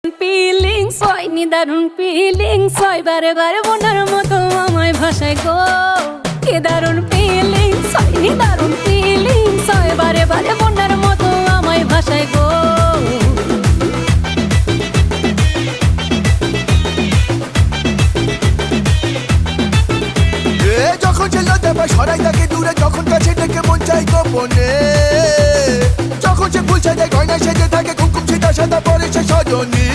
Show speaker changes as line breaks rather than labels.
Feelings হয় নিদারুণ feelings হয় বারে বারে বোনার মতো আমায় ভাষায় গো কি দারুণ ফিলিংস হয় নিদারুণ ফিলিংস হয় বারে বারে বোনার মতো আমায় ভাষায় গো
যখন সে লজ্জা পায় সরাই তাকে দূরে, যখন কাছে ডেকে মন চাই গোপনে, যখন সে ভুল সাজায় গয়না সেজে থাকে কুমকুম ছিটা সাদা পরে সে সজনী।